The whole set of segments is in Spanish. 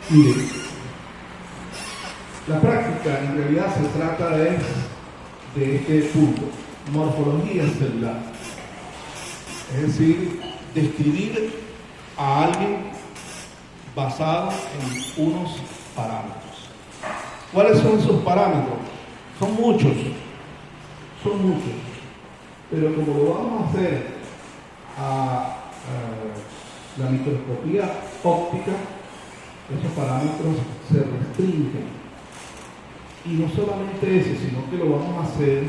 Miren, la práctica en realidad se trata de este punto, morfología celular. Es decir, describir a alguien basado en unos parámetros. ¿Cuáles son esos parámetros? Son muchos, pero como lo vamos a hacer a la microscopía óptica, esos parámetros se restringen. Y no solamente eso, sino que lo vamos a hacer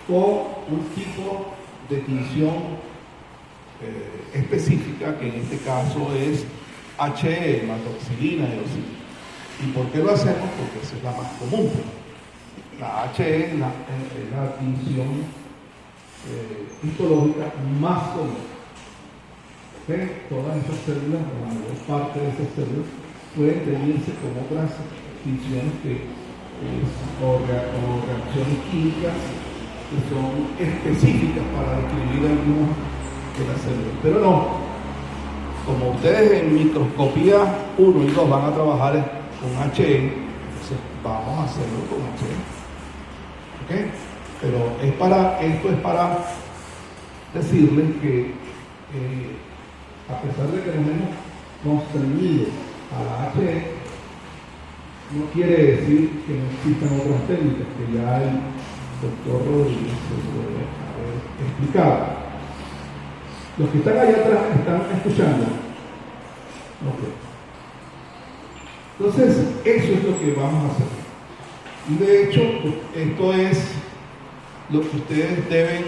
con un tipo de tinción específica, que en este caso es HE, hematoxilina eosina. ¿Y por qué lo hacemos? Porque esa es la más común. La HE es la tinción histológica más común. ¿Okay? Todas esas células, la mayor parte de esas células, pueden teñirse con otras tinciones o reacciones químicas que son específicas para describir algunas de las células. Pero no, como ustedes en microscopía 1 y 2 van a trabajar con HE, entonces vamos a hacerlo con HE. ¿Okay? Pero esto es para decirles que a pesar de que nos hemos constreñido a la HE, no quiere decir que no existan otras técnicas que ya el doctor Rodríguez se puede haber explicado. Los que están allá atrás están escuchando. Okay. Entonces, eso es lo que vamos a hacer. Y de hecho, esto es lo que ustedes deben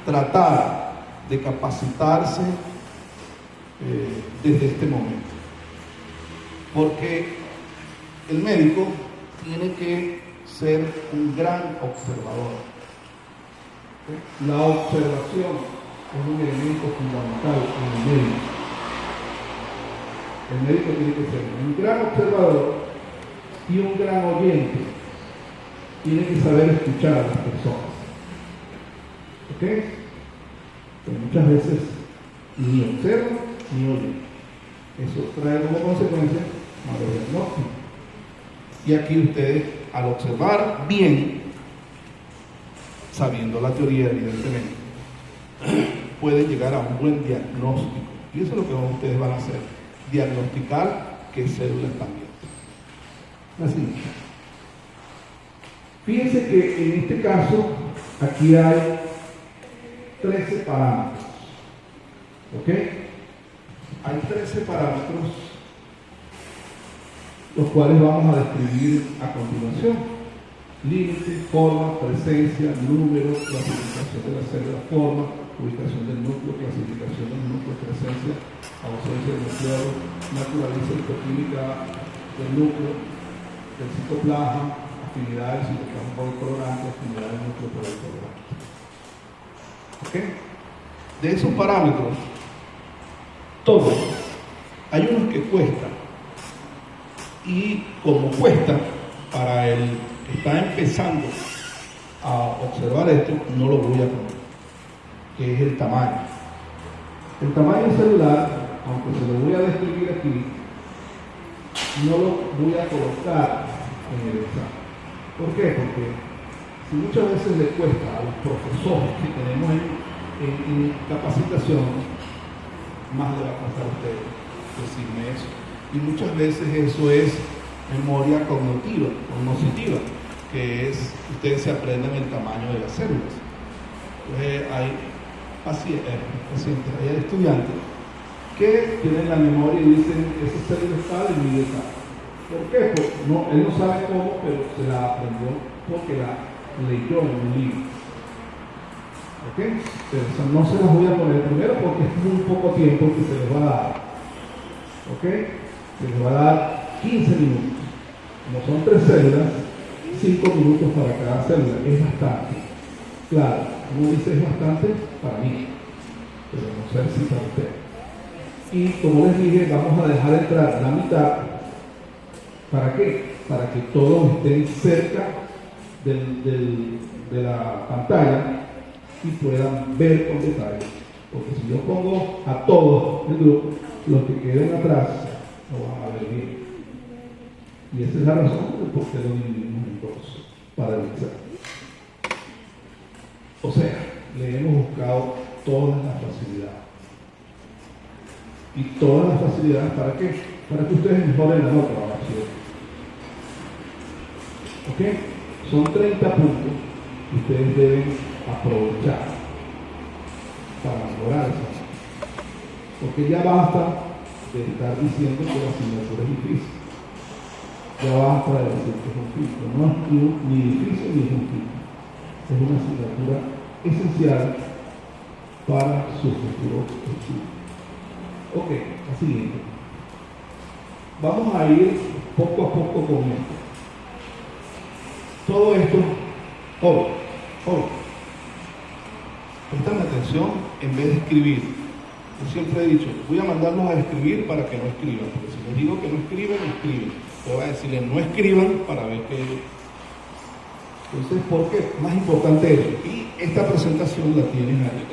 tratar de capacitarse desde este momento. Porque el médico tiene que ser un gran observador. ¿Sí? La observación es un elemento fundamental en el médico. El médico tiene que ser un gran observador y un gran oyente. Tiene que saber escuchar a las personas. ¿Ok? Pero muchas veces ni observa ni oye. Eso trae como consecuencia malos diagnósticos. Y aquí ustedes, al observar bien, sabiendo la teoría, evidentemente, pueden llegar a un buen diagnóstico. Y eso es lo que ustedes van a hacer: diagnosticar qué células están bien. Así. Fíjense que en este caso, aquí hay 13 parámetros. ¿Ok? Hay 13 parámetros, los cuales vamos a describir a continuación: límite, forma, presencia, número, clasificación de la célula, forma, ubicación del núcleo, clasificación del núcleo, presencia, ausencia del nucleado, naturaleza histoquímica del núcleo, del citoplasma, afinidad del citoplasma por el colorante, afinidad del núcleo por el colorante. ¿Ok? De esos parámetros, todos, hay unos que cuestan, y como cuesta, para el que está empezando a observar esto, no lo voy a poner, que es el tamaño. El tamaño celular, aunque se lo voy a describir aquí, no lo voy a colocar en el examen. ¿Por qué? Porque si muchas veces le cuesta a los profesores que tenemos en capacitación, más le va a pasar a ustedes decirme eso. Y muchas veces eso es memoria cognitiva, que es ustedes se aprenden el tamaño de las células. Entonces hay pacientes, hay estudiantes que tienen la memoria y dicen: esa célula es tal y mide tal. ¿Por qué? Porque él no sabe cómo, pero se la aprendió porque la leyó en un libro. ¿Ok? Pero eso no se las voy a poner primero porque es muy poco tiempo que se les va a dar. ¿Ok? Se les va a dar 15 minutos. Como son 3 células, 5 minutos para cada célula. Es bastante. Claro, uno dice es bastante para mí, pero no sé si para usted. Y como les dije, vamos a dejar entrar la mitad. ¿Para qué? Para que todos estén cerca de la pantalla y puedan ver con detalle Porque si yo pongo a todos el grupo, los que queden atrás no van a ver bien. Y esa es la razón por qué lo dividimos en dos, para avisar. O sea, le hemos buscado todas las facilidades. Y todas las facilidades, ¿para qué? Para que ustedes mejoren la nota, ¿ok? Son 30 puntos que ustedes deben aprovechar para mejorar eso. Porque ya basta de estar diciendo que la asignatura es difícil. Ya basta de decir que es un filtro. No es ni difícil ni es un filtro. Es una asignatura esencial para su futuro estudio. Ok, la siguiente. Vamos a ir poco a poco con esto. Todo esto, joven, presten atención en vez de escribir. Yo siempre he dicho, voy a mandarlos a escribir para que no escriban, porque si les digo que no escriben, escriben. Pero voy a decirles, no escriban para ver qué. Entonces, ¿por qué? Más importante eso. Y esta presentación la tienes ahí.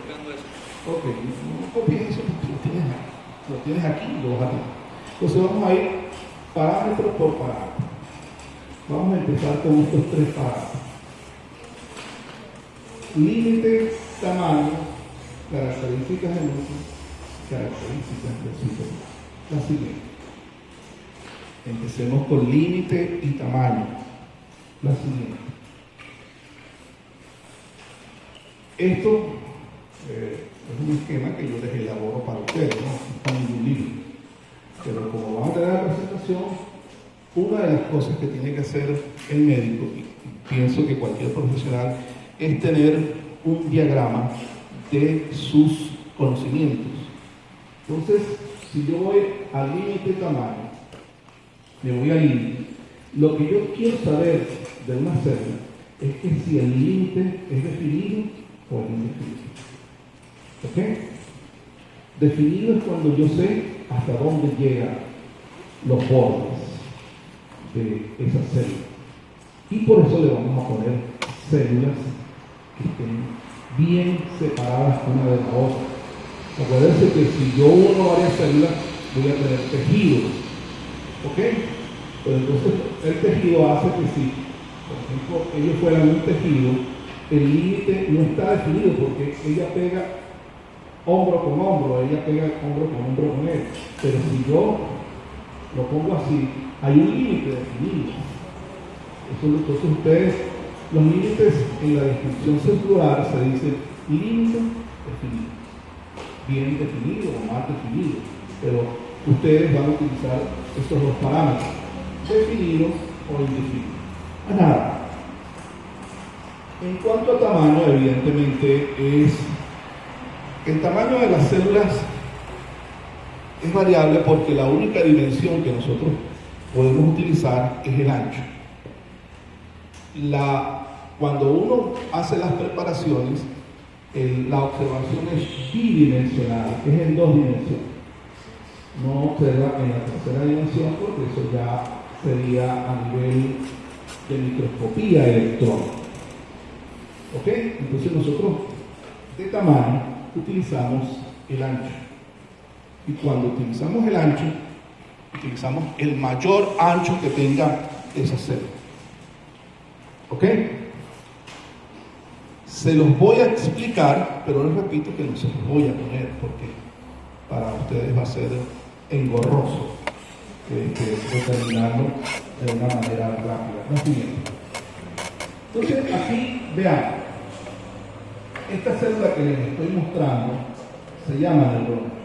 Ok, no copies eso, lo tienes aquí y lo vas a tener. Entonces vamos a ir parámetro por parámetro. Vamos a empezar con estos 3 parámetros. Límite, tamaño, características de núcleo, características del sistema. La siguiente. Empecemos con límite y tamaño. La siguiente. Esto es un esquema que yo les elaboro para ustedes, no está en ningún libro. Pero como vamos a tener la presentación, una de las cosas que tiene que hacer el médico, y pienso que cualquier profesional, es tener un diagrama de sus conocimientos. Entonces, si yo voy al límite de tamaño, me voy al límite. Lo que yo quiero saber de una célula es que si el límite es definido o es indefinido. ¿Ok? Definido es cuando yo sé hasta dónde llegan los bordes de esa célula. Y por eso le vamos a poner células que estén bien separadas una de la otra. Acuérdense que si yo uno varias células, voy a tener tejidos. ¿Ok? Pero entonces el tejido hace que si, por ejemplo, ellos fueran un tejido, el límite no está definido porque ella pega hombro con hombro, ella pega hombro con él. Pero si yo lo pongo así, hay un límite definido. Entonces ustedes, los límites en la descripción celular se dice límite definido, bien definido o mal definido, pero ustedes van a utilizar estos 2 parámetros, definido o indefinido. Nada. En cuanto a tamaño, evidentemente el tamaño de las células es variable porque la única dimensión que nosotros podemos utilizar es el ancho. Cuando uno hace las preparaciones, la observación es bidimensional, es en 2 dimensiones. No observa en la tercera dimensión porque eso ya sería a nivel de microscopía electrónica. ¿Ok? Entonces nosotros de tamaño utilizamos el ancho. Y cuando utilizamos el ancho, utilizamos el mayor ancho que tenga esa célula. ¿Ok? Se los voy a explicar, pero les repito que no se los voy a poner porque para ustedes va a ser engorroso determinarlo de una manera rápida. La siguiente. Entonces aquí vean, esta célula que les estoy mostrando se llama neurona.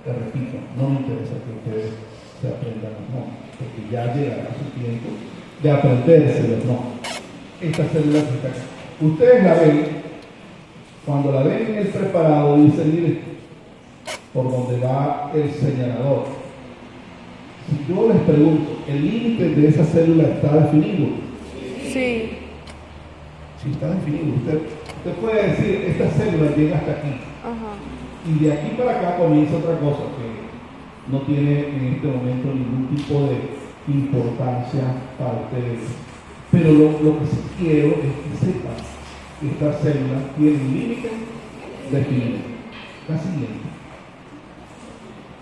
Te repito, no me interesa que ustedes se aprendan los nombres, porque ya llegará su tiempo de aprenderse los nombres. Esta célula que está aquí. Ustedes la ven, cuando la ven en el preparado, dicen, mire, por donde va el señalador. Si yo les pregunto, ¿el límite de esa célula está definido? Sí. Si está definido, usted puede decir, esta célula llega hasta aquí. Ajá. Y de aquí para acá comienza otra cosa que no tiene en este momento ningún tipo de importancia para ustedes. Pero lo que sí quiero es que sepan que esta célula tiene un límite definido. la siguiente.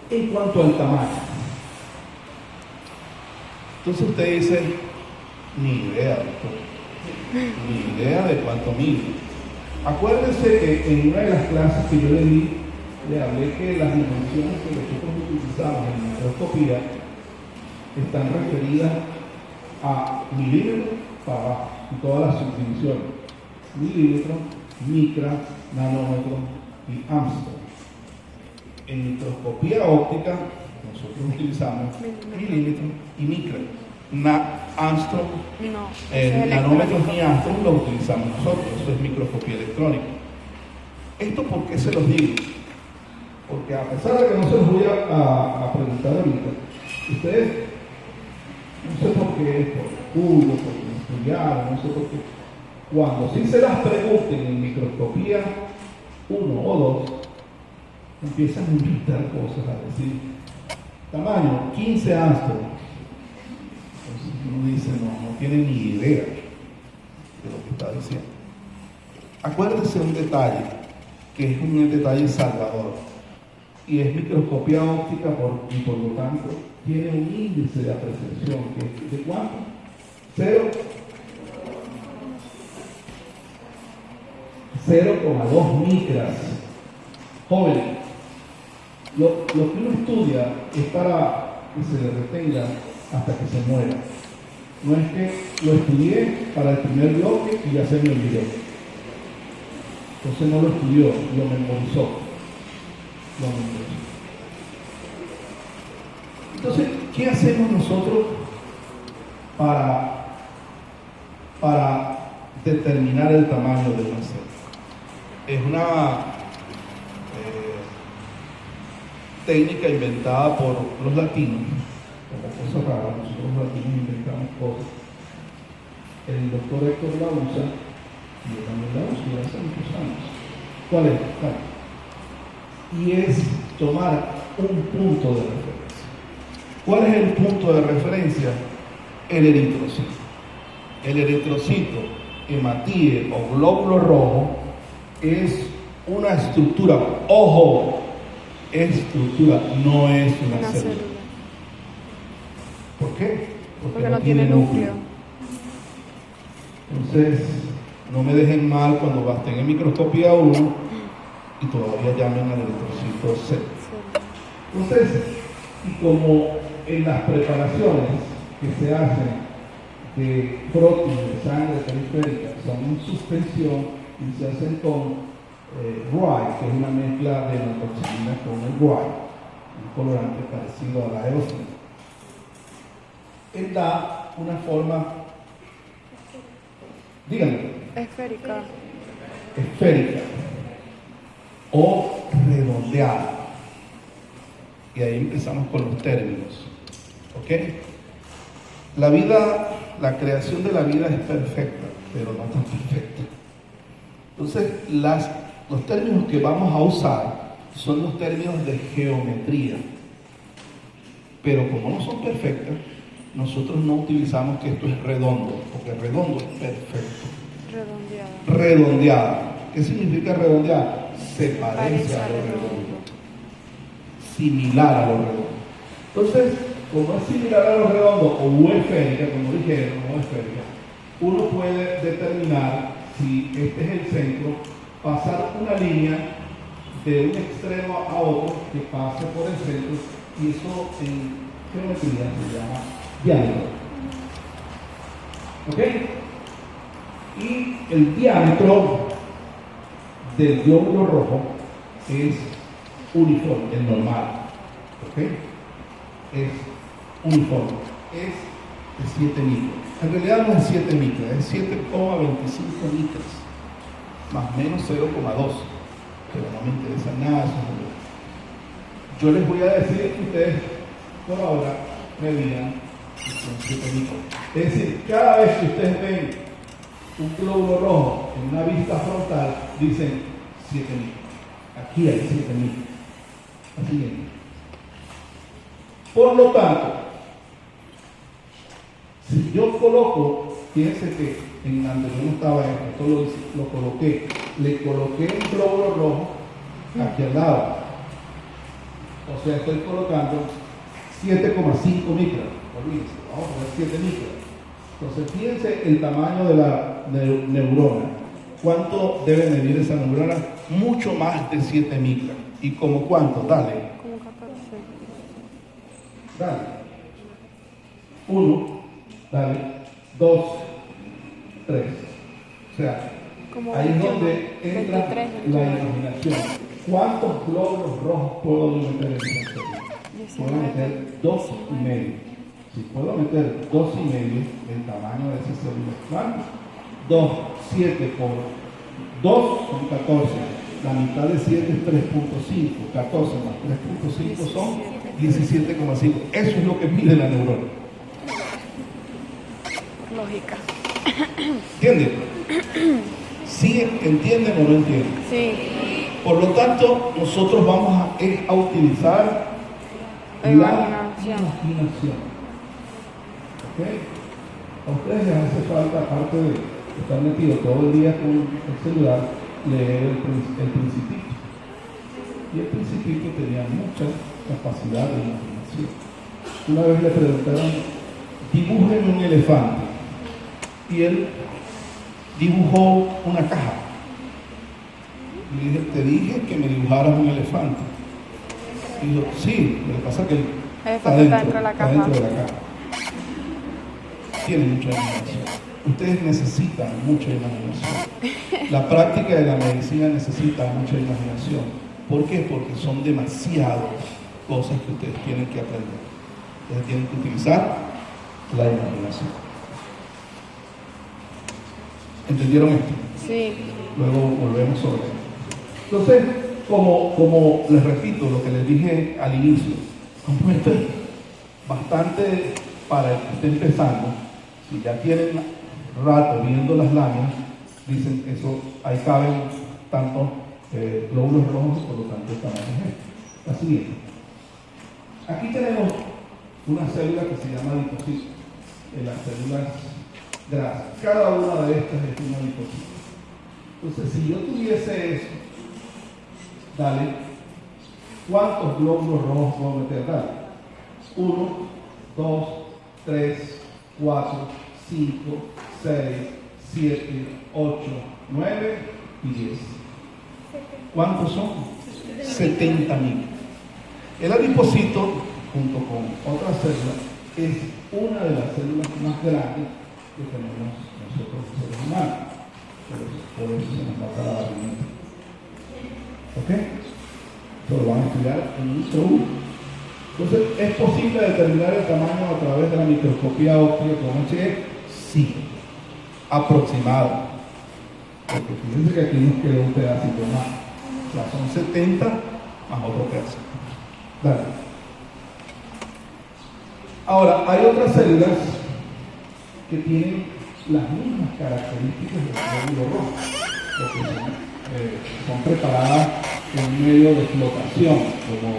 En cuanto al tamaño, entonces usted dice, ni idea, doctor, ni idea de cuánto mide. Acuérdense que en una de las clases que yo le di, le hablé que las dimensiones que nosotros utilizamos en microscopía están referidas a milímetros para abajo, y todas las subdivisiones: milímetros, micra, nanómetro y ámstrom. En microscopía óptica nosotros utilizamos milímetros y micra. Ámstrom, nanómetros ni ámstrom lo utilizamos nosotros, eso es microscopía electrónica. ¿Esto por qué se los digo? Porque a pesar de que no se los voy a preguntar ahorita, ustedes, no sé por qué, por estudio, por estudiar, no sé por qué, cuando sí se las pregunten en microscopía 1 o 2, empiezan a inventar cosas, a decir, tamaño 15 ámstrom. Entonces uno dice, no tiene ni idea de lo que está diciendo. Acuérdese un detalle, que es un detalle salvador, y es microscopía óptica y por lo tanto tiene un índice de apreciación, que es ¿de cuánto? 0,2 micras. Jóvenes, lo que uno estudia es para que se le retenga hasta que se muera. No es que lo estudié para el primer bloque y ya se me olvidó. Entonces no lo estudió, lo memorizó. Entonces, ¿qué hacemos nosotros para determinar el tamaño de una célula? Es una técnica inventada por los latinos, como cosa rara. Nosotros los latinos inventamos cosas. El doctor Héctor la usa, y yo también la uso hace muchos años. ¿Cuál es? Y es tomar un punto de referencia. ¿Cuál es el punto de referencia? El eritrocito. El eritrocito, hematíe o glóbulo rojo, es una estructura, ojo, estructura, no es una célula. ¿Por qué? Porque no tiene núcleo. Entonces, no me dejen mal cuando estén en microscopía 1 y todavía llamen al eritrocito C. Entonces, y como en las preparaciones que se hacen de prótesis de sangre periférica son en suspensión y se hacen con RY, que es una mezcla de la toxina con el RY, un colorante parecido a la eosina. Él da una forma, díganme, esférica o redondeada. Y ahí empezamos con los términos. ¿Ok? La creación de la vida es perfecta, pero no tan perfecta. Entonces, los términos que vamos a usar son los términos de geometría. Pero como no son perfectas, nosotros no utilizamos que esto es redondo, porque redondo es perfecto. Redondeada. ¿Qué significa redondeada? Se parece a lo redondo. Similar a lo redondo. Entonces, como es similar a lo redondo o esférica, como dijeron, o esférica, uno puede determinar si este es el centro, pasar una línea de un extremo a otro que pase por el centro, y eso en geometría se llama diámetro. ¿Ok? Y el diámetro del glóbulo rojo es uniforme, el normal. ¿Ok? Es uniforme. Es de 7 micras. En realidad no es 7 micras, es 7,25 micras. Más o menos 0,2. Pero no me interesa nada eso. Yo les voy a decir que ustedes por ahora me digan con 7 micras. Es decir, cada vez que ustedes ven un glóbulo rojo en una vista frontal, dicen 7 micras. Aquí hay 7 micras. Así es. Por lo tanto, si yo coloco, fíjense que en anterior no estaba esto lo coloqué, le coloqué un glóbulo rojo aquí al lado. O sea, estoy colocando 7,5 micras. Olvídense, vamos a poner 7 micras. Entonces, fíjense el tamaño de la neurona. ¿Cuánto debe medir esa neurona? Mucho más de 7 micras. ¿Y como cuánto? Dale. Como 14. Dale. 1, dale. 2, 3. O sea, Como ahí es 21, donde entra 23, la imaginación. ¿Cuántos glóbulos rojos puedo yo meter en esta célula? Puedo meter 2,5. Si puedo meter 2,5, el tamaño de esa célula, ¿cuánto? 2, 7 por 2 son 14. La mitad de 7 es 3,5. 14 más 3,5 son 17,5. Eso es lo que mide la neurona. Lógica. ¿Entienden? ¿Sí entienden o no entienden? Sí. Por lo tanto, nosotros vamos a utilizar la imaginación. ¿Ok? A ustedes les hace falta, aparte de estar metido todo el día con el celular, leer el Principito. Y el Principito tenía mucha capacidad de imaginación. Una vez le preguntaron, dibujen un elefante. Y él dibujó una caja. Y le dije, te dije que me dibujaras un elefante. Y dijo, sí, lo que pasa es que está dentro de la caja. Tiene mucha imaginación. Ustedes necesitan mucha imaginación. La práctica de la medicina necesita mucha imaginación. ¿Por qué? Porque son demasiadas cosas que ustedes tienen que aprender. Ustedes tienen que utilizar la imaginación. ¿Entendieron esto? Sí. Luego volvemos sobre esto. Entonces, como les repito lo que les dije al inicio, como esto es bastante para el que esté empezando, si ya tienen rato viendo las láminas, dicen eso, ahí caben tantos glóbulos rojos, por lo tanto el tamaño es este. La siguiente. Aquí tenemos una célula que se llama adipocito, en las células grasas. Cada una de estas es un adipocito. Entonces, si yo tuviese eso, dale, ¿cuántos glóbulos rojos puedo meter? Dale. 1, 2, 3, 4, 5, 6, 7, 8, 9 y 10. ¿Cuántos son? 70.000. El adipocito, junto con otra célula, es una de las células más grandes que tenemos nosotros los seres humanos. Por eso se nos pasa la barriguita. ¿Ok? Eso lo van a estudiar en un segundo. Entonces, ¿es posible determinar el tamaño a través de la microscopía óptica con HF? Sí, aproximado. Porque fíjense que aquí nos quedó un pedacito más. O sea, son 70 más otro pedazo. Dale. Ahora, hay otras células que tienen las mismas características del glóbulo rojo, porque son preparadas en un medio de flotación, como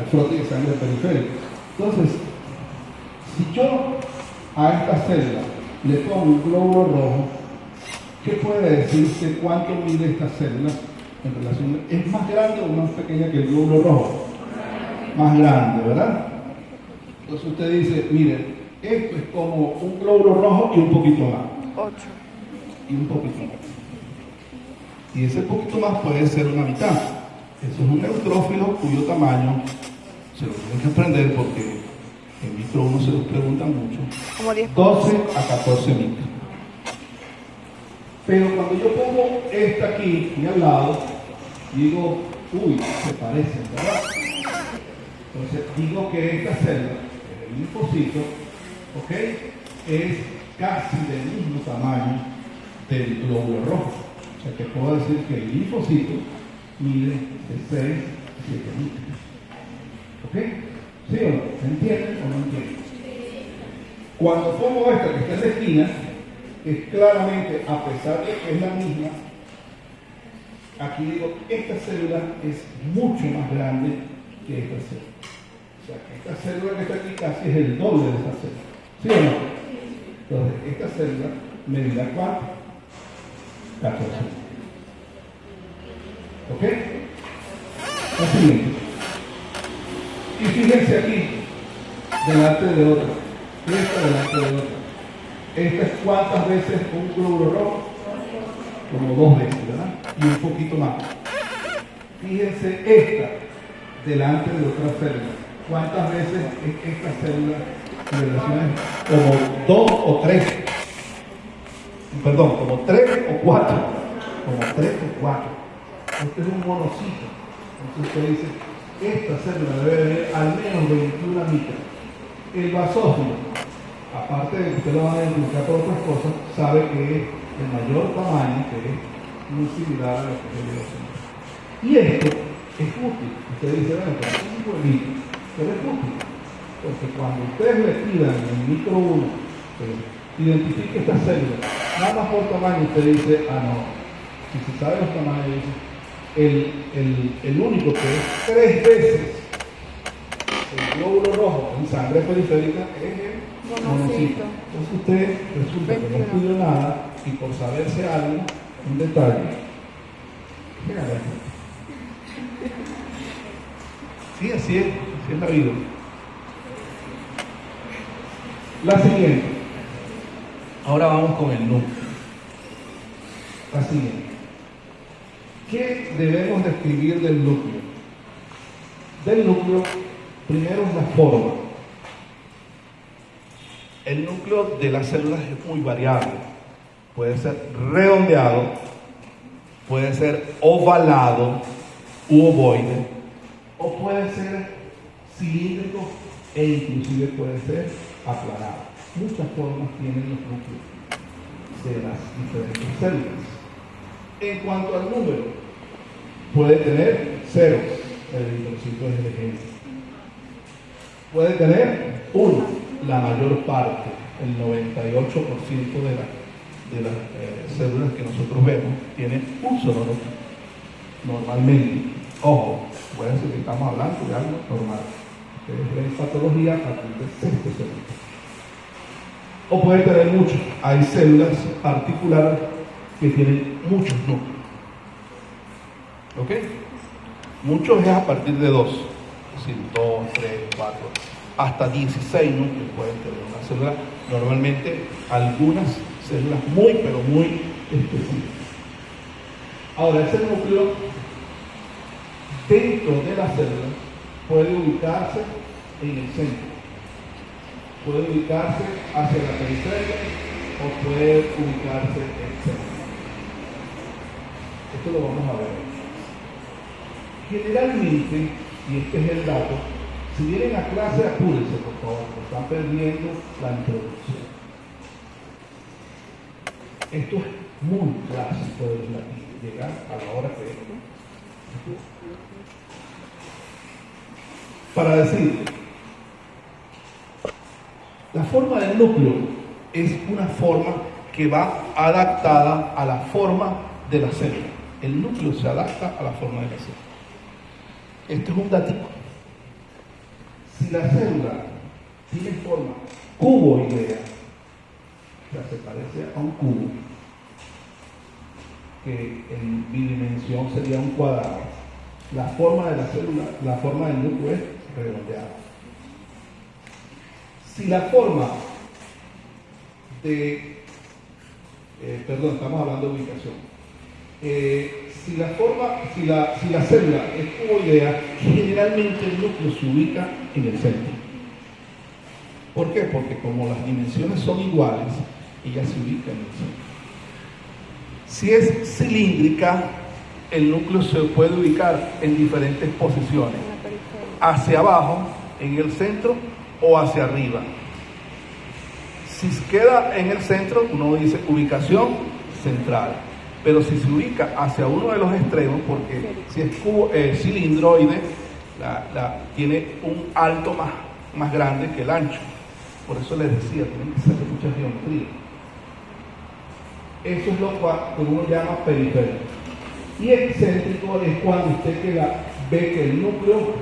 el frote de sangre periférico. Entonces, si yo a esta célula le pongo un glóbulo rojo, ¿qué puede decirse cuánto mide esta célula en relación? ¿Es más grande o más pequeña que el glóbulo rojo? Más grande, ¿verdad? Entonces usted dice, mire, esto es como un glóbulo rojo y un poquito más. 8. Y un poquito más. Y ese poquito más puede ser una mitad. Eso es un neutrófilo cuyo tamaño se lo tienen que aprender porque en micro 1 se los preguntan mucho. Como 10. 12 a 14 micros. Pero cuando yo pongo esta aquí y al lado, digo, uy, se parecen, ¿verdad? Entonces digo que esta célula, el linfocito, ¿ok?, es casi del mismo tamaño del glóbulo rojo. O sea que puedo decir que el linfocito mide de 6 a 7 micros. ¿Ok? ¿Sí o no? ¿Se entienden o no entienden? Cuando pongo esta que está en la esquina, es claramente, a pesar de que es la misma, aquí digo, esta célula es mucho más grande que esta célula. O sea, que esta célula que está aquí casi es el doble de esta célula. ¿Sí o no? Entonces, esta célula medirá ¿cuánto? 14. ¿Ok? La siguiente. Y fíjense aquí, delante de otra. Esta delante de otra. Esta es cuántas veces un glóbulo rojo, como 2 veces, ¿verdad? Y un poquito más. Fíjense esta delante de otra célula. ¿Cuántas veces es esta célula de relaciones? Como 2 o 3. Perdón, como 3 o 4. Como 3 o 4. Este es un monocito. Entonces usted dice, esta célula debe tener al menos 21 micras. El basófilo, aparte de que usted lo va a identificar por otras cosas, sabe que es el mayor tamaño, que es muy similar a lo que es el eosinoto. Y esto es útil. Usted dice, bueno, pero es un huevito, pero es útil. Porque cuando ustedes le pidan en el micro 1, identifique esta célula, nada más por tamaño, usted dice, no. Si se sabe los tamaños, el único que es 3 veces el glóbulo rojo en sangre periférica es el monocito. Entonces usted resulta que no estudió nada y por saberse algo, un detalle. Sí, así es la vida. La siguiente. Ahora vamos con el núcleo. La siguiente. ¿Qué debemos describir del núcleo? Del núcleo, primero es la forma. El núcleo de las células es muy variable. Puede ser redondeado, puede ser ovalado u ovoide, o puede ser cilíndrico e inclusive puede ser aplanado. Muchas formas tienen los núcleos de las diferentes células. En cuanto al número, puede tener 0, el eritrocito es el ejemplo. Puede tener 1, la mayor parte, el 98% de las células que nosotros vemos tienen un solo núcleo. Normalmente, ojo, puede ser que estamos hablando de algo normal. Ustedes ven patología a partir de 6 células. O puede tener muchos. Hay células particulares que tienen muchos núcleos. ¿Ok? Muchos es a partir de 2. Es decir, 2, 3, 4, hasta 16 núcleos pueden tener una célula. Normalmente algunas células muy, pero muy específicas. Ahora, ese núcleo dentro de la célula puede ubicarse en el centro. Puede ubicarse hacia la periferia o puede ubicarse en el centro. Esto lo vamos a ver. Generalmente, y este es el dato, si vienen a clase, apúrense por favor, porque están perdiendo la introducción. Esto es muy clásico de los latinos, llegar a la hora que es. Para decir, la forma del núcleo es una forma que va adaptada a la forma de la célula. El núcleo se adapta a la forma de la célula. Esto es un datico. Si la célula tiene forma cuboidea, o sea, se parece a un cubo, que en bidimensión sería un cuadrado, la forma de la célula, la forma del núcleo es redondeada. Si la forma de, estamos hablando de ubicación. Si la célula es cuboidea, generalmente el núcleo se ubica en el centro. ¿Por qué? Porque como las dimensiones son iguales, ella se ubica en el centro. Si es cilíndrica, el núcleo se puede ubicar en diferentes posiciones, hacia abajo, en el centro o hacia arriba. Si queda en el centro, uno dice ubicación central, pero si se ubica hacia uno de los extremos, porque si es cilindroide, tiene un alto más grande que el ancho. Por eso les decía, tienen que ser de mucha geometría. Eso es lo que uno llama periferia. Y excéntrico es cuando usted ve que el núcleo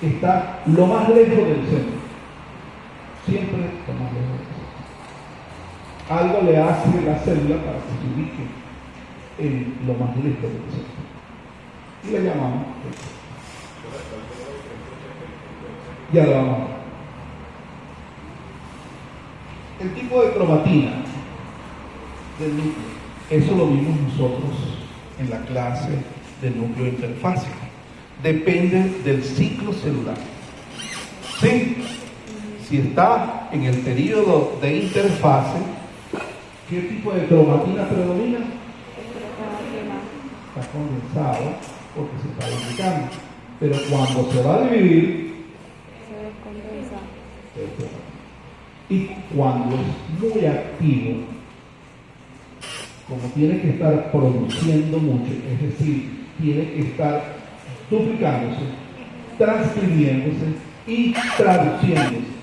está lo más lejos del centro. Siempre lo más lejos del centro. Algo le hace la célula para que se ubique en lo más lejos del centro. y la llamamos. Ya lo vamos a ver. El tipo de cromatina del núcleo, eso lo vimos nosotros en la clase del núcleo interfásico. Depende del ciclo celular. ¿Sí? Si está en el periodo de interfase, ¿qué tipo de cromatina predomina? Está condensado porque se está duplicando. Pero cuando se va a dividir, se descondensa. Y cuando es muy activo, como tiene que estar produciendo mucho, es decir, tiene que estar duplicándose, transcribiéndose y traduciéndose.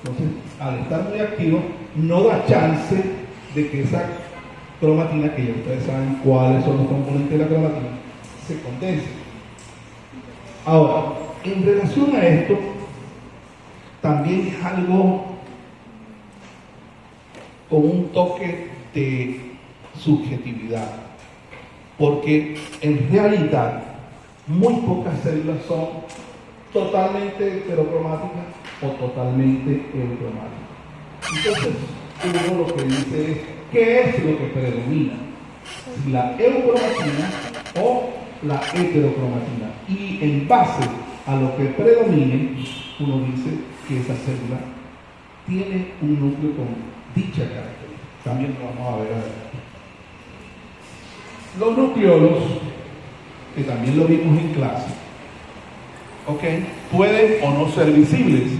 Entonces, al estar muy activo, no da chance de que esa cromatina, que ya ustedes saben cuáles son los componentes de la cromatina, se condense. Ahora, en relación a esto, también es algo con un toque de subjetividad, porque en realidad muy pocas células son totalmente heterocromáticas o totalmente eucromáticas. Entonces, uno lo que dice es, ¿qué es lo que predomina? Si la eucromatina o la heterocromatina. Y en base a lo que predomine, uno dice que esa célula tiene un núcleo con dicha característica. También lo vamos a ver adelante. Los nucleolos, que también lo vimos en clase, pueden o no ser visibles.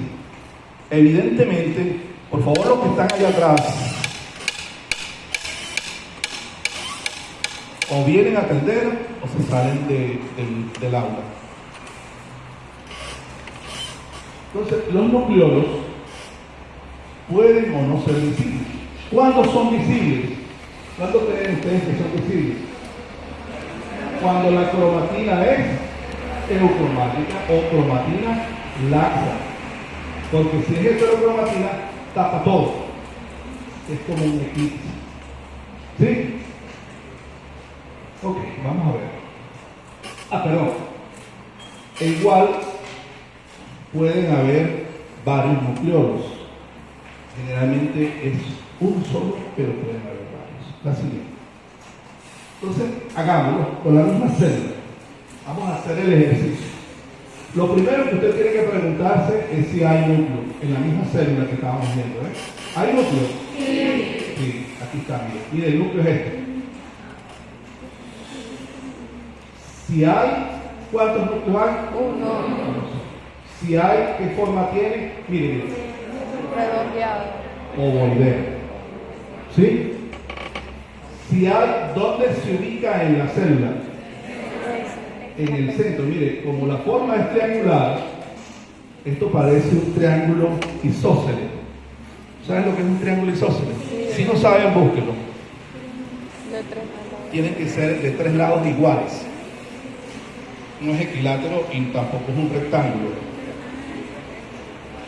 Evidentemente, por favor, los que están allá atrás, o vienen a atender o se salen del aula. Entonces, los nucleolos pueden o no ser visibles. ¿Cuándo son visibles? ¿Cuándo creen ustedes que son visibles? Cuando la cromatina es eucromática o cromatina laxa. Porque si es heterocromatina, tapa todo. Es como un eclipse. ¿Sí? Ok, vamos a ver. Perdón. Igual pueden haber varios nucleolos. Generalmente es uno solo, pero pueden haber varios. La siguiente. Entonces, hagámoslo con la misma célula. Vamos a hacer el ejercicio. Lo primero que usted tiene que preguntarse es si hay núcleo en la misma célula que estábamos viendo. ¿Hay núcleo? Sí, aquí está. Mire, el núcleo es este. Si hay, ¿cuántos núcleos hay? Uno. Si hay, ¿qué forma tiene? Mire. Redondeado. O volver. ¿Sí? Si hay, ¿dónde se ubica en la célula? En el centro. Mire, como la forma es triangular, esto parece un triángulo isósceles. ¿Saben lo que es un triángulo isósceles? Si no saben, búsquenlo. De 3 lados. Tienen que ser de 3 lados iguales. No es equilátero y tampoco es un rectángulo.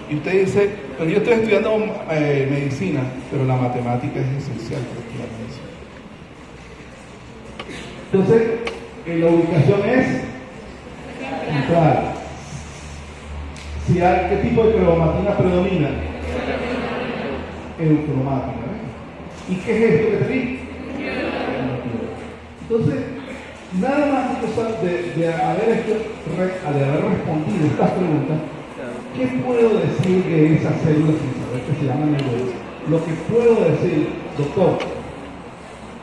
Y usted dice, pero yo estoy estudiando medicina, pero la matemática es esencial para la medicina. Entonces, la ubicación es central. Si hay, ¿qué tipo de cromatina predomina? Eucromática. ¿Y qué es esto que te dije? Entonces, nada más de haber respondido estas preguntas, ¿qué puedo decir de esa célula sin saber que se llama neuronas? Lo que puedo decir, doctor,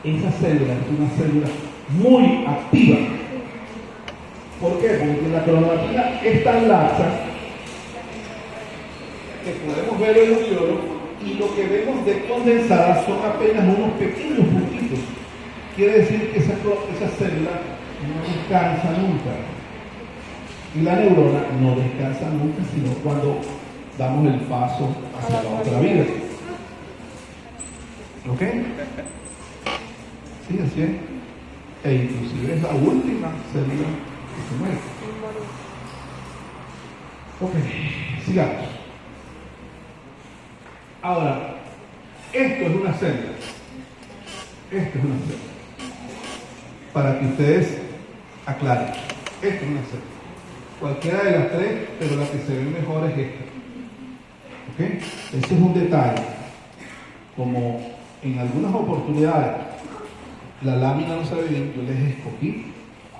esa célula es una célula muy activa. ¿Por qué? Porque la cromatina es tan laxa que podemos ver el nucleolo y lo que vemos descondensada son apenas unos pequeños puntitos. Quiere decir que esa célula no descansa nunca. Y la neurona no descansa nunca, sino cuando damos el paso hacia la otra vida. ¿Ok? Sí, así es. E inclusive es la última célula que se muere. Ok, sigamos. Ahora, esto es una célula. Esto es una célula. Para que ustedes aclare. Esta es una célula. Cualquiera de las tres, pero la que se ve mejor es esta. ¿Ok? Ese es un detalle. Como en algunas oportunidades la lámina no se ve bien, yo les escogí,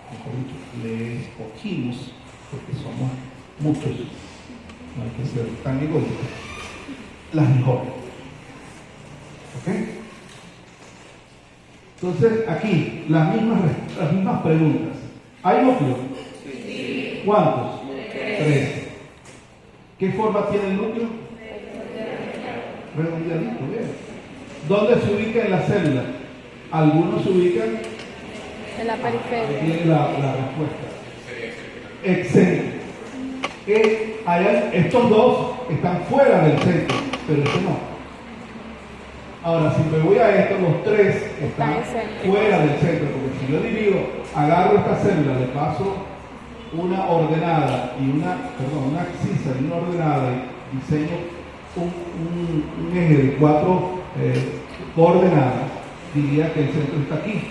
mejor dicho, les escogimos, porque somos muchos, no hay que ser tan egoístas, las mejores. ¿Ok? Entonces, aquí, las mismas preguntas. ¿Hay núcleo? Sí. ¿Cuántos? 3. ¿Qué forma tiene el núcleo? Redondeadito, bien. ¿Dónde se ubica en la célula? Algunos se ubican en la periferia. Tiene la respuesta. Excéntrico. Estos dos están fuera del centro, pero este no. Ahora, si me voy a esto, los tres están fuera del centro, porque si yo divido, agarro esta célula, le paso una ordenada y una abscisa y una ordenada y diseño un eje de 4 coordenadas, diría que el centro está aquí.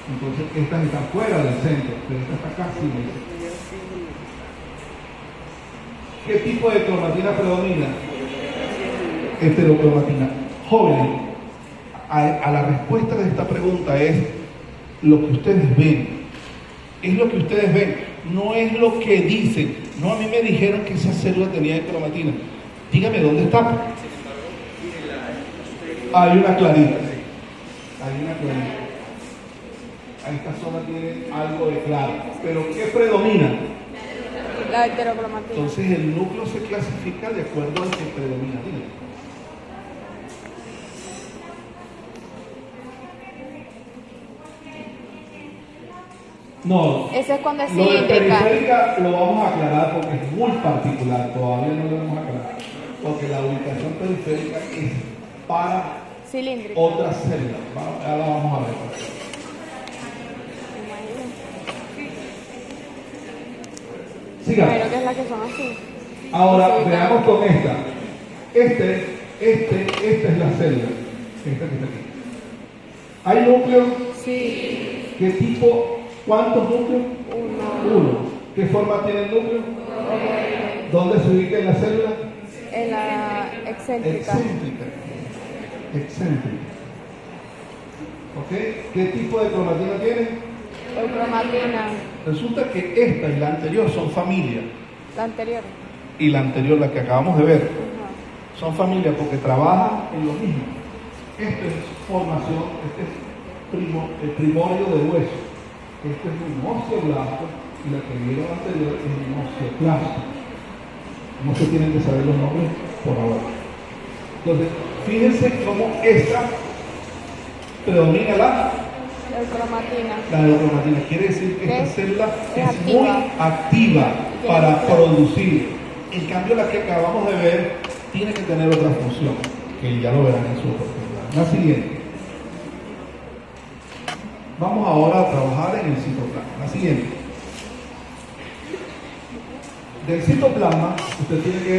Entonces estas están fuera del centro, pero esta está casi en el centro. ¿Qué tipo de cromatina predomina? Heterocromatina. Jóvenes, a la respuesta de esta pregunta es lo que ustedes ven. Es lo que ustedes ven, no es lo que dicen. No, a mí me dijeron que esa célula tenía cromatina. Dígame dónde está. Hay una clarita. Hay una clarita. Esta zona tiene algo de claro. Pero ¿qué predomina? La heterocromatina. Entonces el núcleo se clasifica de acuerdo al que predomina. No, ese es cuando es lo de cilíndrica. periférica lo vamos a aclarar porque es muy particular, todavía no lo vamos a aclarar, porque la ubicación periférica es para cilíndrica. Otras células. Ahora vamos a ver. Sigamos. Pero que es la que son así. Ahora veamos con esta. Esta es la célula. Esta que está aquí. ¿Hay núcleo? Sí. ¿Qué tipo? ¿Cuántos núcleos? Uno. ¿Qué forma tiene el núcleo? ¿Dónde se ubica en la célula? En la excéntrica. Excéntrica. ¿Ok? ¿Qué tipo de cromatina tiene? Cromatina. Resulta que esta y la anterior son familia. La anterior. Y la anterior, la que acabamos de ver, son familia porque trabajan en lo mismo. Esto es formación, este es el primorio de hueso. Este es un osteoblasto y la que vieron anterior es un osteoclasto. No se tienen que saber los nombres por ahora. Entonces, fíjense cómo esta predomina la cromatina. Quiere decir que esta célula es muy activa para producir. En cambio, la que acabamos de ver tiene que tener otra función, que ya lo verán en su oportunidad. La siguiente. Vamos ahora a trabajar en el citoplasma. La siguiente. Del citoplasma, usted tiene que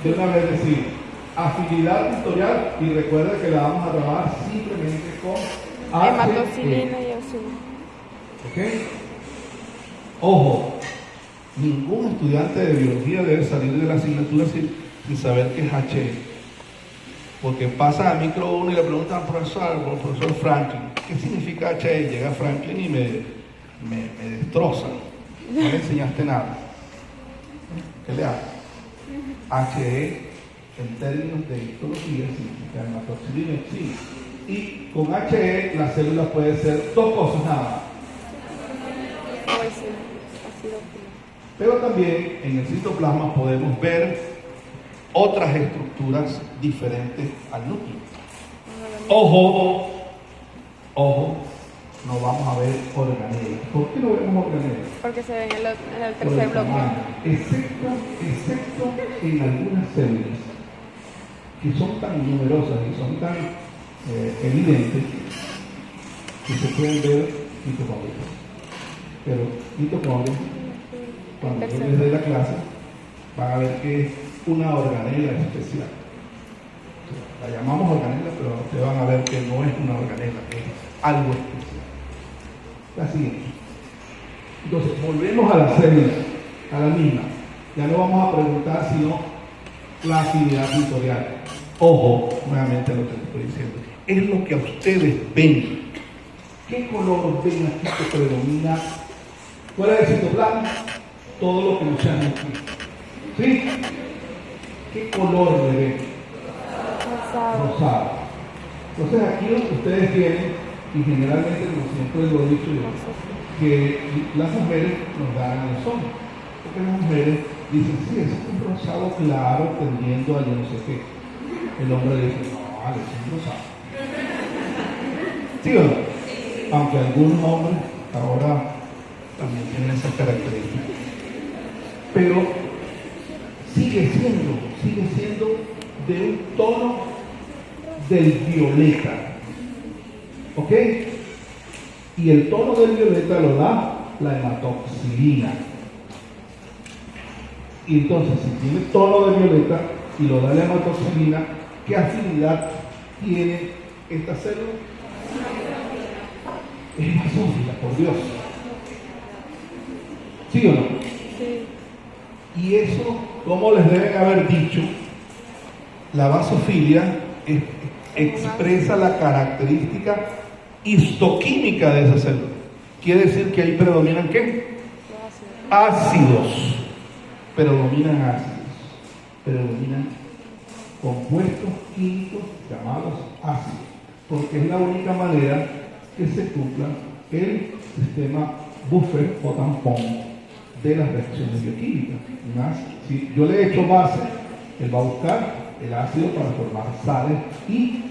de una vez decir afinidad vectorial y recuerda que la vamos a trabajar simplemente con hematocilina y eosina. ¿Ok? Ojo, ningún estudiante de biología debe salir de la asignatura sin saber qué es HE. Porque pasa a micro 1 y le preguntan al profesor Franklin, ¿qué significa HE? Llega Franklin y me destroza. No le enseñaste nada. ¿Qué le hace? HE, en términos de histología, significa hematoxilina y oxina. Y con HE la célula puede ser dos cosas nada más. Pero también en el citoplasma podemos ver otras estructuras diferentes al núcleo. Ojo, no vamos a ver organelas. ¿Por qué no vemos organelas? Porque se ven en el tercer bloque. Excepto en algunas células que son tan numerosas y son tan evidentes que se pueden ver mitocondrias. Pero mitocondrias, cuando yo les dé la clase, van a ver que es una organela especial. La llamamos organela, pero ustedes van a ver que no es una organela, es algo especial. La siguiente. Entonces, volvemos a la célula, a la misma. Ya no vamos a preguntar sino la afinidad pictorial. Ojo, nuevamente lo que les estoy diciendo. Es lo que a ustedes ven. ¿Qué color ven aquí que predomina? Fuera del citoplasma, todo lo que no sea núcleo. ¿Sí? ¿Qué color le ven? Rosado. Entonces aquí lo que ustedes tienen, y generalmente, como siempre lo he dicho yo, que las mujeres nos dan el son. Porque las mujeres dicen, sí, es un rosado claro tendiendo a yo no sé qué. El hombre dice, no, vale, es un rosado. ¿Sí o no? Aunque algunos hombres ahora también tienen esas características. Pero sigue siendo de un tono del violeta. ¿Ok? Y el tono del violeta lo da la hematoxilina. Y entonces, si tiene tono de violeta y lo da la hematoxilina, ¿qué afinidad tiene esta célula? Es basófila, por Dios. ¿Sí o no? Sí. Y eso, como les deben haber dicho, la basofilia expresa la característica histoquímica de esa célula. Quiere decir que ahí predominan ¿qué? Ácidos. Predominan compuestos químicos llamados ácidos, porque es la única manera que se cumpla el sistema buffer o tampón de las reacciones bioquímicas. Si yo le echo base, él va a buscar el ácido para formar sales y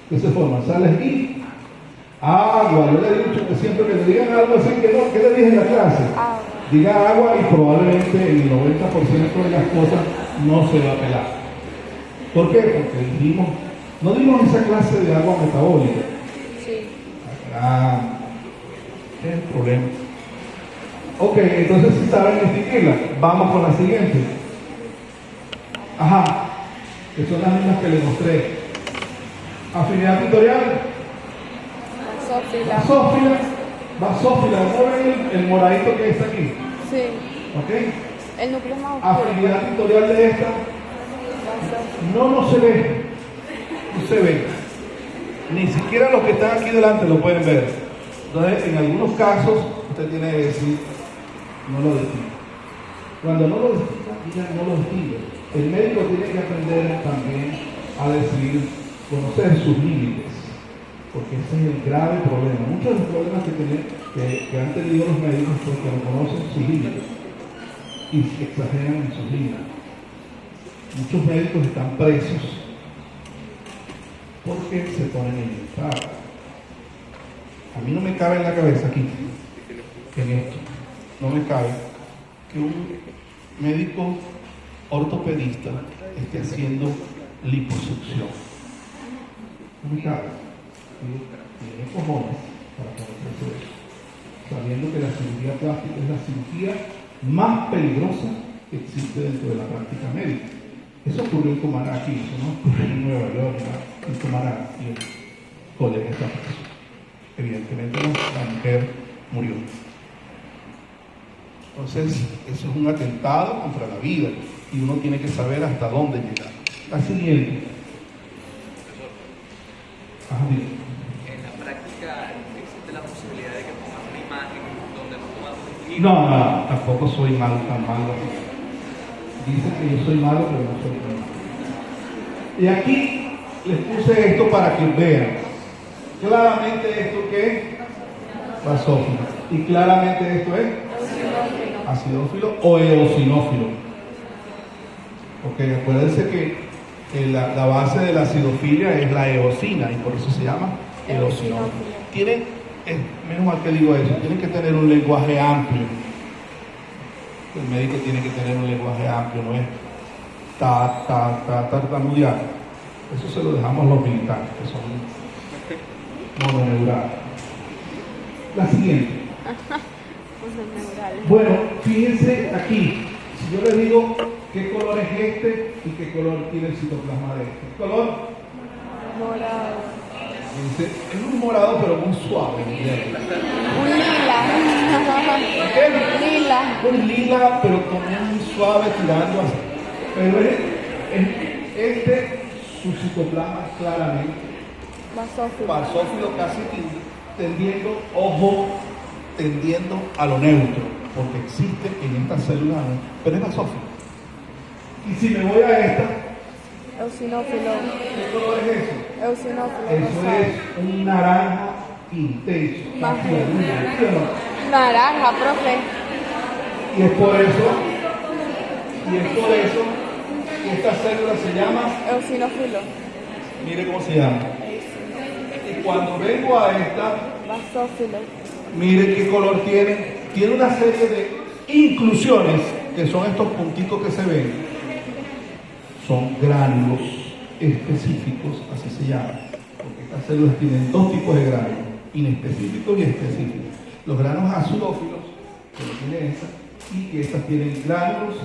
¿qué se forman? Sales y agua. Yo le he dicho que siempre que le digan algo así, que no, ¿qué le dije en la clase? Agua. Diga agua y probablemente el 90% de las cosas no se va a pelar. ¿Por qué? Porque no dimos esa clase de agua metabólica. Sí. Es el problema. Ok, entonces si saben distinguirla, vamos con la siguiente. Ajá, que son las mismas que les mostré. Afinidad pictorial. Basófila, ¿no ven el moradito que está aquí? Sí. ¿Ok? El núcleo más oscuro. Afinidad pictorial de esta. No se ve. No se ve. Ni siquiera los que están aquí delante lo pueden ver. Entonces, en algunos casos, usted tiene que decir, no lo distingue. Cuando no lo distinga, diga no lo distingue. El médico tiene que aprender también a decir, conocer sus límites. Porque ese es el grave problema. Muchos de los problemas que han tenido los médicos es porque no conocen sus límites y exageran en sus límites. Muchos médicos están presos porque se ponen a inventar. A mí no me cabe en la cabeza aquí, en esto, no me cabe que un médico ortopedista esté haciendo liposucción. No me cabe. Tiene cojones para poder hacer eso, sabiendo que la cirugía plástica es la cirugía más peligrosa que existe dentro de la práctica médica. Eso ocurrió en Cumaná, aquí, eso no ocurrió en Nueva York, en Cumaná, y el colega está preso. Evidentemente la mujer murió. Entonces, eso es un atentado contra la vida y uno tiene que saber hasta dónde llegar. La siguiente. En la práctica existe la posibilidad de que pongas una imagen donde no podamos distinguir. No, tampoco soy malo, tan malo. Dicen que yo soy malo, pero no soy tan malo. Y aquí les puse esto para que vean. Claramente esto que es basófilo. Y claramente esto es acidófilo o eosinófilo. Ok, acuérdense que la base de la acidofilia es la eosina y por eso se llama eosinófilo. Tienen, menos mal que digo eso, tienen que tener un lenguaje amplio. El médico tiene que tener un lenguaje amplio, no es tartamudear. Eso se lo dejamos a los militares, que son mononeurales. La siguiente. Bueno, fíjense aquí. Si yo les digo qué color es este y qué color tiene el citoplasma de este. ¿Qué color? Morado. Dice, es un morado pero muy suave. Un lila. ¿Qué? Lila. Un lila pero también muy suave tirando así. Pero este, su citoplasma claramente Basófilo. basófilo casi tendiendo, ojo, tendiendo a lo neutro, porque existe en esta célula, pero es basófilo. Y si me voy a esta, Eosinófilo. ¿qué color es eso? Eosinófilo. Eso rosado. es un naranja intenso. Más casi azul, ¿sí o no? Naranja, profe. Y es por eso que esta célula se llama, Eosinófilo. mire cómo se llama. Y cuando vengo a esta, Basófilo. mire qué color tiene. Tiene una serie de inclusiones, que son estos puntitos que se ven. Son gránulos específicos, así se llaman. Porque estas células tienen dos tipos de gránulos, inespecíficos y específicos. Los gránulos azulófilos, que no tiene esta, y estas tienen gránulos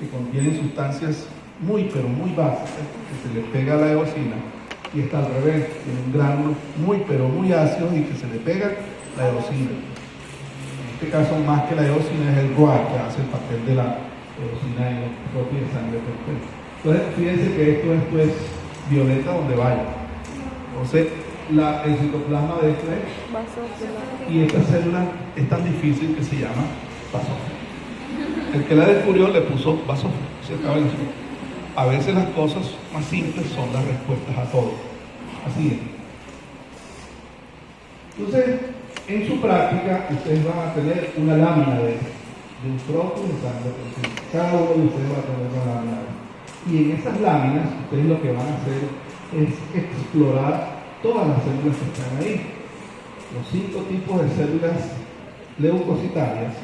que contienen sustancias muy, pero muy básicas, que se les pega a la eosina. Y está al revés, tiene un gránulo muy, pero muy ácido y que se le pega la eosina. En este caso, más que la eosina, es el ROA que hace el papel de la eosina en la propia sangre perfecta. Entonces, fíjense que esto es pues violeta donde vaya. Entonces, el citoplasma de esto es, Basófilo. y esta célula es tan difícil que se llama basófilo. El que la descubrió le puso basófilo. Se acaba el asunto. A veces las cosas más simples son las respuestas a todo. Así es. Entonces, en su práctica, ustedes van a tener una lámina de un prótein de sangre. Cada uno de ustedes va a tener una lámina de esto. Y en esas láminas, ustedes lo que van a hacer es explorar todas las células que están ahí. Los 5 tipos de células leucocitarias,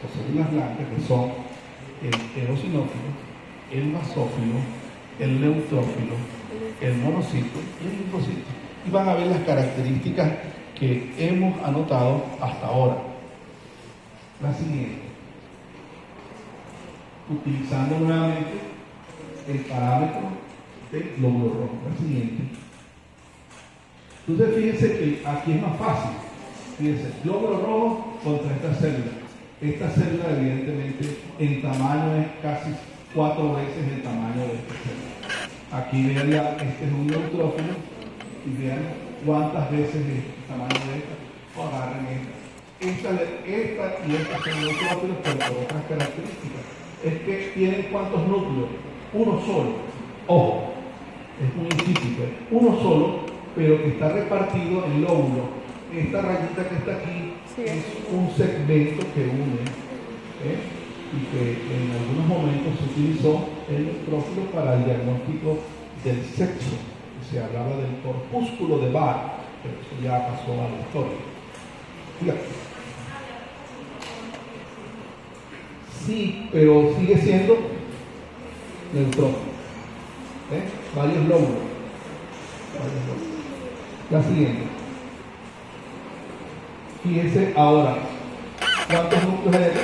o células blancas, que son el eosinófilo, el basófilo, el neutrófilo, el monocito y el linfocito. Y van a ver las características que hemos anotado hasta ahora. La siguiente. Utilizando nuevamente el parámetro del glóbulo rojo. La siguiente. Entonces fíjense que aquí es más fácil. Fíjense, glóbulo rojo contra esta célula. Esta célula evidentemente en tamaño es casi 4 veces el tamaño de esta célula. Aquí vean, este es un neutrófilo y vean cuántas veces es el tamaño de esta. O agarren esta y esta son neutrófilos, pero por otras características. Es que tienen ¿cuántos núcleos? Uno solo. Ojo, es muy típico. Uno solo, pero que está repartido en lóbulos. Esta rayita que está aquí es un segmento que une, y que en algunos momentos se utilizó el neutrófilo para el diagnóstico del sexo. Se hablaba del corpúsculo de Barr, pero eso ya pasó a la historia. Fíjate. Sí, pero sigue siendo neutrófilo. Varios lóbulos. La siguiente. Fíjense ahora, ¿cuántos núcleos hay aquí?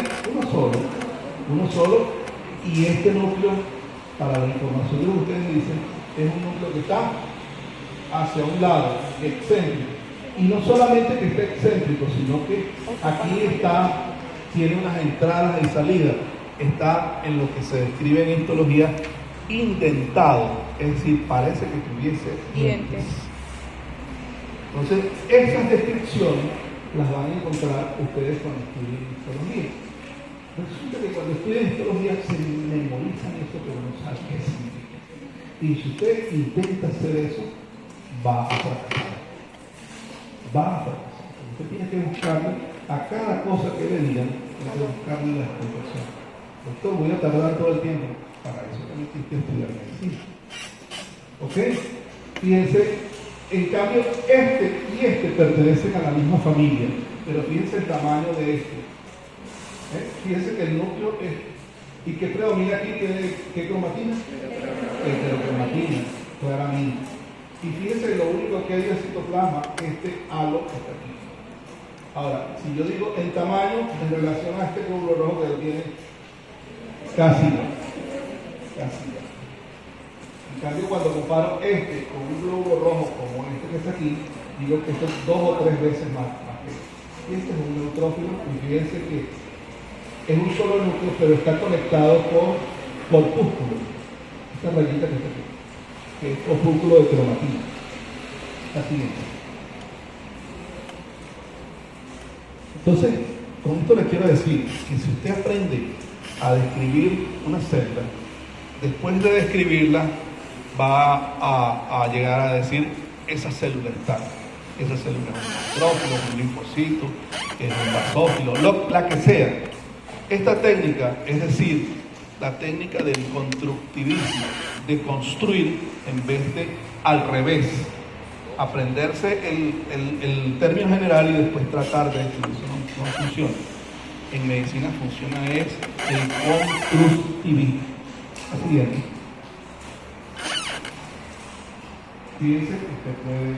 Uno solo, y este núcleo, para la información de lo que ustedes dicen, es un núcleo que está hacia un lado, excéntrico. Y no solamente que esté excéntrico, sino que aquí tiene unas entradas y salidas, está en lo que se describe en histología indentado, es decir, parece que tuviese dientes. Entonces, esas descripciones las van a encontrar ustedes cuando estudien histología. Resulta que cuando estudian histología se memorizan eso, pero no saben qué significa. Y si usted intenta hacer eso, va a fracasar. Usted tiene que buscarle a cada cosa que le digan, tiene que buscarle la explicación. Doctor, voy a tardar todo el tiempo. Para eso también tienes que estudiar medicina. ¿Ok? Fíjense. En cambio, este y este pertenecen a la misma familia, pero fíjense el tamaño de este. Fíjense que el núcleo es. ¿Y qué predomina aquí? ¿Qué cromatina? Heterocromatina, claramente. Y fíjense lo único que hay de citoplasma, este halo que está aquí. Ahora, si yo digo el tamaño en relación a este glóbulo rojo que tiene casi igual. En cambio, cuando comparo este con un glóbulo rojo como este que está aquí, digo que esto es 2 o 3 veces más que esto. Y este es un neutrófilo, y fíjense que es un solo núcleo, pero está conectado por corpúsculo. Esta rayita que está aquí, que es corpúsculo de cromatina. La siguiente. Entonces, con esto les quiero decir que si usted aprende a describir una célula, después de describirla, va a llegar a decir, esa célula está, esa célula es un neutrófilo, un linfocito, es un basófilo, la que sea. Esta técnica, es decir, la técnica del constructivismo, de construir en vez de al revés, aprenderse el término general y después tratar de escribir, eso no funciona. En medicina funciona es el constructivismo. Así es. Fíjense que usted puede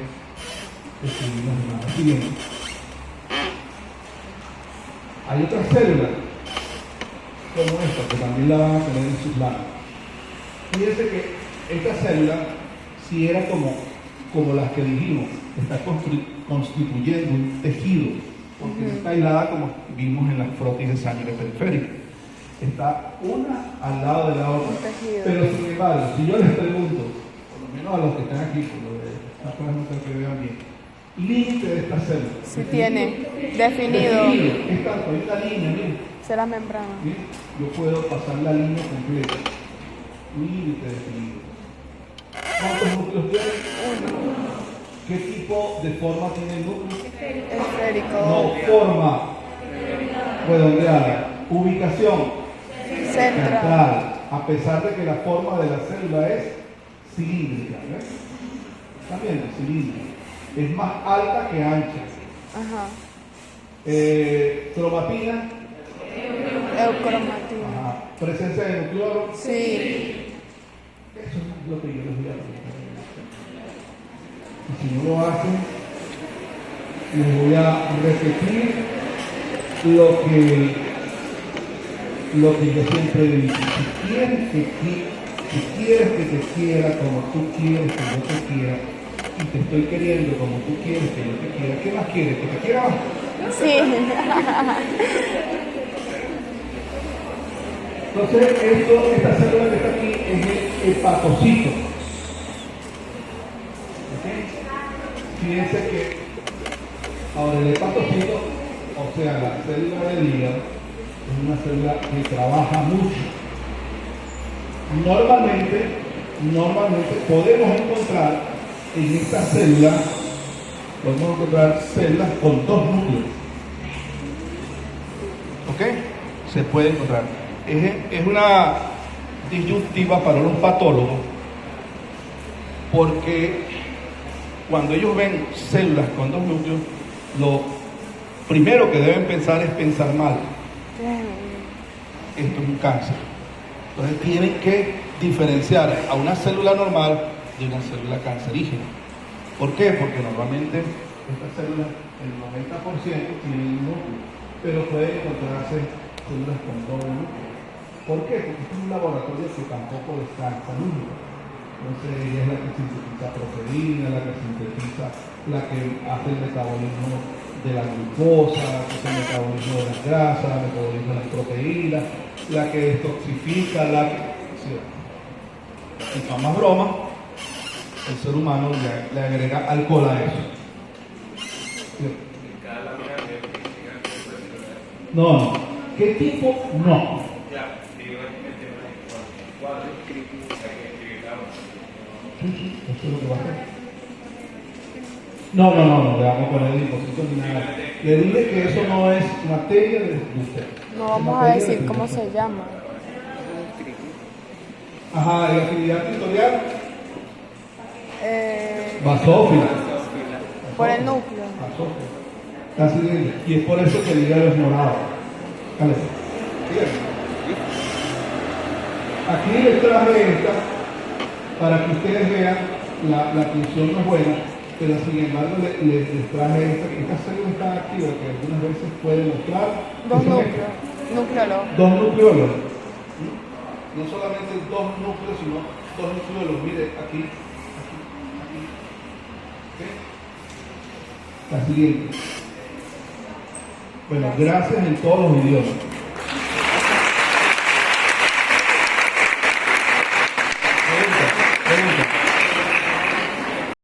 escribir las imágenes. Siguiente. Hay otras células como esta que también la van a tener en sus lados. Fíjense que esta célula, si era como las que dijimos, está constituyendo un tejido, porque no está aislada como vimos en las frotis de sangre periférica. Está una al lado de la otra. Pero sin embargo, si yo les pregunto, por lo menos a los que están aquí, por lo de esta pregunta que vean bien, límite de esta célula. Sí tiene, definido. Es tanto, hay una línea, miren. Será membrana. Miren, yo puedo pasar la línea completa. Límite definido. ¿Cuántos núcleos tiene? Uno. ¿Qué tipo de forma tiene el núcleo? Esférico. No, forma redondeada. Ubicación Central. a pesar de que la forma de la célula es cilíndrica. ¿Ves? ¿Están viendo? Cilíndrica. Es más alta que ancha. Ajá. Cromatina. Eucromatina. Ajá. Presencia de nucleolo. Sí. Eso es lo que yo les voy a preguntar. Y si no lo hacen, les voy a repetir lo que yo siempre digo. Si quieres que te quiera como tú quieres que yo te quiera, y te estoy queriendo como tú quieres que yo te quiera, ¿qué más quieres? ¿Que te quiera más? Sí. Entonces, esta célula que está aquí es el hepatocito. ¿Okay? Fíjense que ahora el hepatocito, o sea, la célula del hígado, es una célula que trabaja mucho. Normalmente podemos encontrar en esta célula, podemos encontrar células con 2 núcleos. ¿Ok? Se puede encontrar. Es una disyuntiva para los patólogos, porque cuando ellos ven células con 2 núcleos, lo primero que deben pensar es pensar mal. Esto es un cáncer. Entonces tienen que diferenciar a una célula normal de una célula cancerígena. ¿Por qué? Porque normalmente estas células, el 90% tienen un núcleo, pero pueden encontrarse células con 2 núcleos. ¿Por qué? Porque este es un laboratorio que tampoco descansa nunca. Entonces ella es la que sintetiza proteína, la que sintetiza, la que hace el metabolismo de la glucosa, que es el metabolismo de las grasas, el metabolismo de las proteínas, la que detoxifica, la que... ¿sí? Y para más broma, el ser humano le agrega alcohol a eso. ¿Sí? No. ¿Qué tipo? No. Sí, eso es lo que va a hacer. No, le vamos a poner el depósito ni nada. Le dije que eso no es materia de usted. No vamos a decir cómo se llama. Ajá, la actividad tutorial. Eh, Basófila. por el núcleo. Basófila. Está siguiente. Y es por eso que el hígado es morado. Dale. Sígueme. Aquí les traje esta para que ustedes vean, la función no es buena, pero sin embargo les traje esta célula está activa que algunas veces puede mostrar 2 núcleos. Nucleólogos. 2 nucleólogos. No solamente 2 núcleos, sino 2 nucleólogos. Mire, aquí. ¿Okay? La siguiente. Bueno, gracias en todos los idiomas.